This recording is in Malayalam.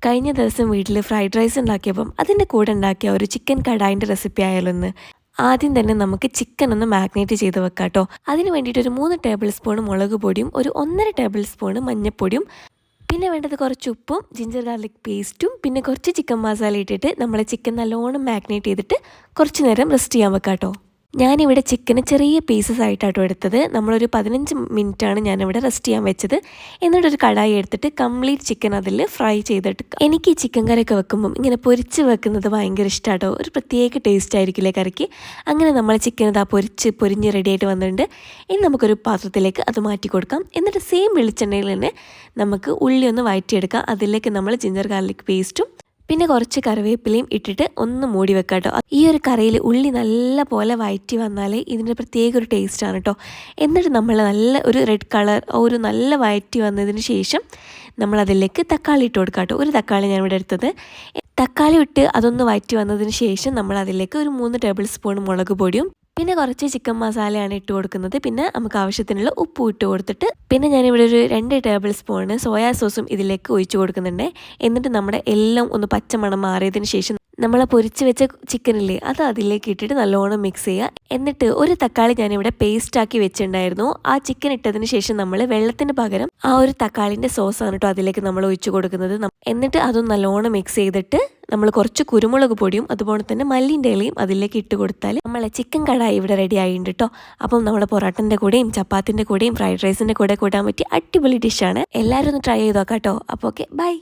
കഴിഞ്ഞ ദിവസം വീട്ടിൽ ഫ്രൈഡ് റൈസ് ഉണ്ടാക്കിയപ്പം അതിൻ്റെ കൂടെ ഉണ്ടാക്കിയ ഒരു ചിക്കൻ കടായിൻ്റെ റെസിപ്പി ആയാലോ എന്ന്. ആദ്യം തന്നെ നമുക്ക് ചിക്കൻ ഒന്ന് മാഗ്നേറ്റ് ചെയ്ത് വെക്കാം കേട്ടോ. അതിന് വേണ്ടിയിട്ട് ഒരു 3 ടേബിൾ സ്പൂൺ മുളക് പൊടിയും ഒരു 1.5 ടേബിൾ സ്പൂൺ മഞ്ഞൾപ്പൊടിയും പിന്നെ വേണ്ടത് കുറച്ച് ഉപ്പും ജിഞ്ചർ ഗാർലിക് പേസ്റ്റും പിന്നെ കുറച്ച് ചിക്കൻ മസാല ഇട്ടിട്ട് നമ്മൾ ചിക്കൻ നല്ലോണം മാഗ്നേറ്റ് ചെയ്തിട്ട് കുറച്ച് നേരം റെസ്റ്റ് ചെയ്യാൻ വെക്കാം കേട്ടോ. ഞാനിവിടെ ചിക്കന് ചെറിയ പീസസ് ആയിട്ടാട്ടോ എടുത്തത്. നമ്മളൊരു 15 മിനിറ്റാണ് ഞാനിവിടെ റെസ്റ്റ് ചെയ്യാൻ വെച്ചത്. എന്നിട്ടൊരു കടായി എടുത്തിട്ട് കംപ്ലീറ്റ് ചിക്കൻ അതിൽ ഫ്രൈ ചെയ്തെടുക്കുക. എനിക്ക് ഈ ചിക്കൻ കറിയൊക്കെ വെക്കുമ്പം ഇങ്ങനെ പൊരിച്ച് വെക്കുന്നത് ഭയങ്കര ഇഷ്ടമാട്ടോ. ഒരു പ്രത്യേക ടേസ്റ്റ് ആയിരിക്കില്ലേ കറിക്ക്. അങ്ങനെ നമ്മൾ ചിക്കൻ ഇതാ പൊരിഞ്ഞ് റെഡിയായിട്ട് വന്നിട്ടുണ്ട്. ഇനി നമുക്കൊരു പാത്രത്തിലേക്ക് അത് മാറ്റി കൊടുക്കാം. എന്നിട്ട് സെയിം വെളിച്ചെണ്ണയിൽ തന്നെ നമുക്ക് ഉള്ളി ഒന്ന് വഴറ്റിയെടുക്കാം. അതിലേക്ക് നമ്മൾ ജിഞ്ചർ ഗാർലിക് പേസ്റ്റും പിന്നെ കുറച്ച് കറിവേപ്പിലയും ഇട്ടിട്ട് ഒന്ന് മൂടി വെക്കാം കേട്ടോ. ഈ ഒരു കറിയിൽ ഉള്ളി നല്ല പോലെ വഴറ്റി വന്നാലേ ഇതിൻ്റെ പ്രത്യേക ഒരു ടേസ്റ്റാണ് കേട്ടോ. എന്നിട്ട് നമ്മൾ നല്ല ഒരു റെഡ് കളർ ഒരു നല്ല വഴറ്റി വന്നതിന് ശേഷം നമ്മളതിലേക്ക് തക്കാളി ഇട്ട് കൊടുക്കാം കേട്ടോ. ഒരു തക്കാളി ഞാൻ ഇവിടെ എടുത്തത്. തക്കാളി ഇട്ട് അതൊന്ന് വഴറ്റി വന്നതിന് ശേഷം നമ്മൾ അതിലേക്ക് ഒരു 3 ടേബിൾ സ്പൂൺ മുളക് പൊടിയും പിന്നെ കുറച്ച് ചിക്കൻ മസാലയാണ് ഇട്ട് കൊടുക്കുന്നത്. പിന്നെ നമുക്ക് ആവശ്യത്തിനുള്ള ഉപ്പ് ഇട്ട് കൊടുത്തിട്ട് പിന്നെ ഞാനിവിടെ ഒരു 2 ടേബിൾ സ്പൂണ് സോയാ സോസും ഇതിലേക്ക് ഒഴിച്ച് കൊടുക്കുന്നുണ്ട്. എന്നിട്ട് നമ്മുടെ എല്ലാം ഒന്ന് പച്ചമണം മാറിയതിന് ശേഷം നമ്മൾ പൊരിച്ച് വെച്ച ചിക്കനില്ലേ അത് അതിലേക്ക് ഇട്ടിട്ട് നല്ലോണം മിക്സ് ചെയ്യുക. എന്നിട്ട് ഒരു തക്കാളി ഞാനിവിടെ പേസ്റ്റാക്കി വെച്ചിട്ടുണ്ടായിരുന്നു. ആ ചിക്കൻ ഇട്ടതിന് ശേഷം നമ്മൾ വെള്ളത്തിന് പകരം ആ ഒരു തക്കാളിൻ്റെ സോസാണ് കേട്ടോ അതിലേക്ക് നമ്മൾ ഒഴിച്ച് കൊടുക്കുന്നത്. എന്നിട്ട് അതും നല്ലോണം മിക്സ് ചെയ്തിട്ട് നമ്മൾ കുറച്ച് കുരുമുളക് പൊടിയും അതുപോലെ തന്നെ മല്ലിൻ്റെ ഇലയും അതിലേക്ക് ഇട്ട് കൊടുത്താൽ നമ്മളെ ചിക്കൻ കടായി ഇവിടെ റെഡി ആയിട്ടുണ്ട് കേട്ടോ. അപ്പം നമ്മുടെ പൊറോട്ടൻ്റെ കൂടെയും ചപ്പാത്തിൻ്റെ കൂടെയും ഫ്രൈഡ് റൈസിൻ്റെ കൂടെ കൂട്ടാൻ പറ്റിയ അടിപൊളി ഡിഷാണ്. എല്ലാവരും ഒന്ന് ട്രൈ ചെയ്ത് നോക്കാം കേട്ടോ. അപ്പോൾ ഓക്കെ, ബൈ.